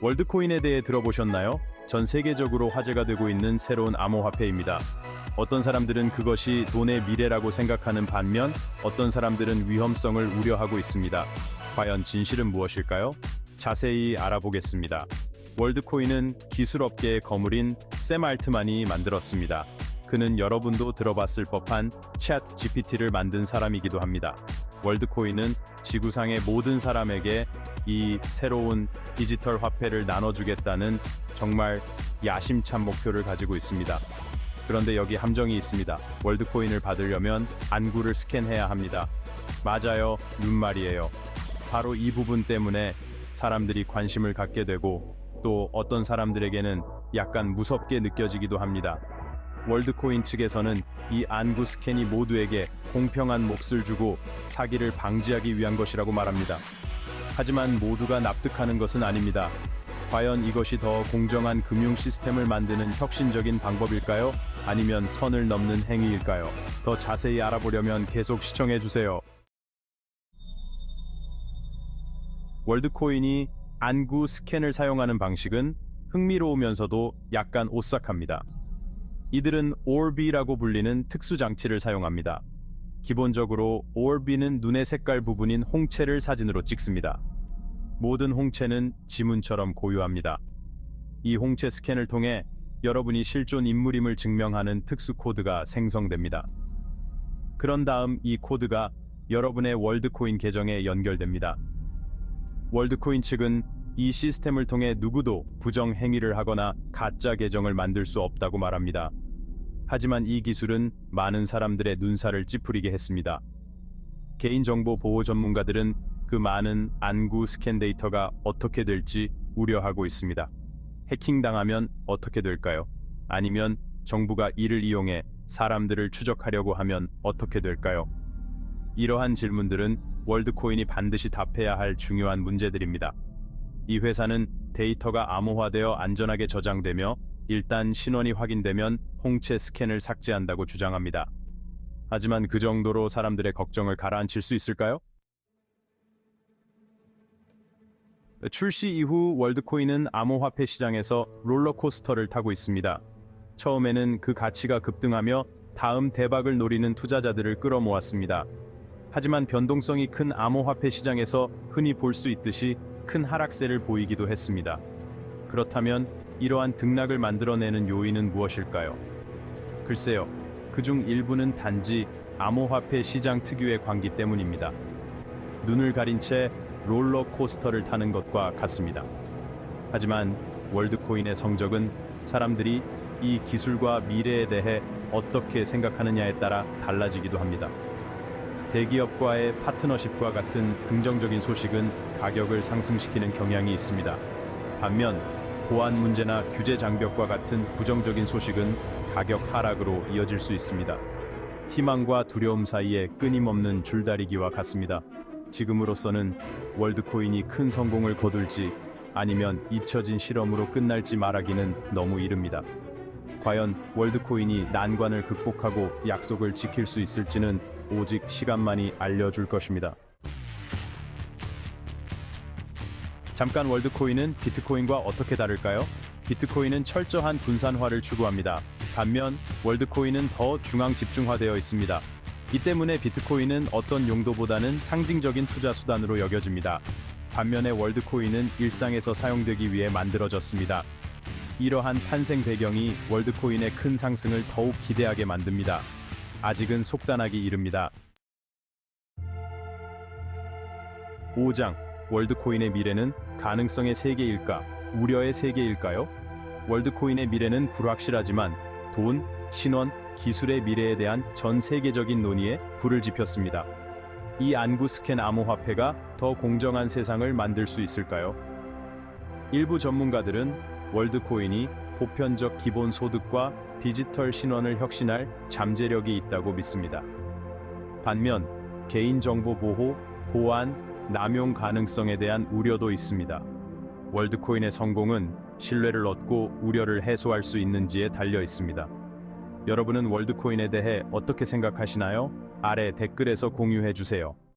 월드코인에 대해 들어보셨나요? 전 세계적으로 화제가 되고 있는 새로운 암호화폐입니다. 어떤 사람들은 그것이 돈의 미래라고 생각하는 반면 어떤 사람들은 위험성을 우려하고 있습니다. 과연 진실은 무엇일까요? 자세히 알아보겠습니다. 월드코인은 기술업계의 거물인 샘 알트만이 만들었습니다. 그는 여러분도 들어봤을 법한 챗 GPT를 만든 사람이기도 합니다. 월드코인은 지구상의 모든 사람에게 이 새로운 디지털 화폐를 나눠주겠다는 정말 야심찬 목표를 가지고 있습니다. 그런데 여기 함정이 있습니다. 월드코인을 받으려면 안구를 스캔해야 합니다. 맞아요, 눈말이에요. 바로 이 부분 때문에 사람들이 관심을 갖게 되고 또 어떤 사람들에게는 약간 무섭게 느껴지기도 합니다. 월드코인 측에서는 이 안구 스캔이 모두에게 공평한 몫을 주고 사기를 방지하기 위한 것이라고 말합니다. 하지만 모두가 납득하는 것은 아닙니다. 과연 이것이 더 공정한 금융 시스템을 만드는 혁신적인 방법일까요? 아니면 선을 넘는 행위일까요? 더 자세히 알아보려면 계속 시청해주세요. 월드코인이 안구 스캔을 사용하는 방식은 흥미로우면서도 약간 오싹합니다. 이들은 오르비라고 불리는 특수 장치를 사용합니다. 기본적으로 오르비는 눈의 색깔 부분인 홍채를 사진으로 찍습니다. 모든 홍채는 지문처럼 고유합니다. 이 홍채 스캔을 통해 여러분이 실존 인물임을 증명하는 특수 코드가 생성됩니다. 그런 다음 이 코드가 여러분의 월드코인 계정에 연결됩니다. 월드코인 측은 이 시스템을 통해 누구도 부정 행위를 하거나 가짜 계정을 만들 수 없다고 말합니다. 하지만 이 기술은 많은 사람들의 눈살을 찌푸리게 했습니다. 개인정보 보호 전문가들은 그 많은 안구 스캔 데이터가 어떻게 될지 우려하고 있습니다. 해킹당하면 어떻게 될까요? 아니면 정부가 이를 이용해 사람들을 추적하려고 하면 어떻게 될까요? 이러한 질문들은 월드코인이 반드시 답해야 할 중요한 문제들입니다. 이 회사는 데이터가 암호화되어 안전하게 저장되며 일단 신원이 확인되면 홍채 스캔을 삭제한다고 주장합니다. 하지만 그 정도로 사람들의 걱정을 가라앉힐 수 있을까요? 출시 이후 월드코인은 암호화폐 시장에서 롤러코스터를 타고 있습니다. 처음에는 그 가치가 급등하며 다음 대박을 노리는 투자자들을 끌어모았습니다. 하지만 변동성이 큰 암호화폐 시장에서 흔히 볼 수 있듯이 큰 하락세를 보이기도 했습니다. 그렇다면 이러한 등락을 만들어내는 요인은 무엇일까요? 글쎄요, 그중 일부는 단지 암호화폐 시장 특유의 관기 때문입니다. 눈을 가린 채 롤러코스터를 타는 것과 같습니다. 하지만 월드코인의 성적은 사람들이 이 기술과 미래에 대해 어떻게 생각하느냐에 따라 달라지기도 합니다. 대기업과의 파트너십과 같은 긍정적인 소식은 가격을 상승시키는 경향이 있습니다. 반면 보안 문제나 규제 장벽과 같은 부정적인 소식은 가격 하락으로 이어질 수 있습니다. 희망과 두려움 사이에 끊임없는 줄다리기와 같습니다. 지금으로서는 월드코인이 큰 성공을 거둘지 아니면 잊혀진 실험으로 끝날지 말하기는 너무 이릅니다. 과연 월드코인이 난관을 극복하고 약속을 지킬 수 있을지는 오직 시간만이 알려줄 것입니다. 잠깐, 월드코인은 비트코인과 어떻게 다를까요? 비트코인은 철저한 분산화를 추구합니다. 반면 월드코인은 더 중앙 집중화되어 있습니다. 이 때문에 비트코인은 어떤 용도보다는 상징적인 투자 수단으로 여겨집니다. 반면에 월드코인은 일상에서 사용되기 위해 만들어졌습니다. 이러한 탄생 배경이 월드코인의 큰 상승을 더욱 기대하게 만듭니다. 아직은 속단하기 이릅니다. 5장, 월드코인의 미래는 가능성의 세계일까, 우려의 세계일까요? 월드코인의 미래는 불확실하지만 돈, 신원, 기술의 미래에 대한 전 세계적인 논의에 불을 지폈습니다. 이 안구 스캔 암호화폐가 더 공정한 세상을 만들 수 있을까요? 일부 전문가들은 월드코인이 보편적 기본소득과 디지털 신원을 혁신할 잠재력이 있다고 믿습니다. 반면 개인정보 보호, 보안, 남용 가능성에 대한 우려도 있습니다. 월드코인의 성공은 신뢰를 얻고 우려를 해소할 수 있는지에 달려 있습니다. 여러분은 월드코인에 대해 어떻게 생각하시나요? 아래 댓글에서 공유해 주세요.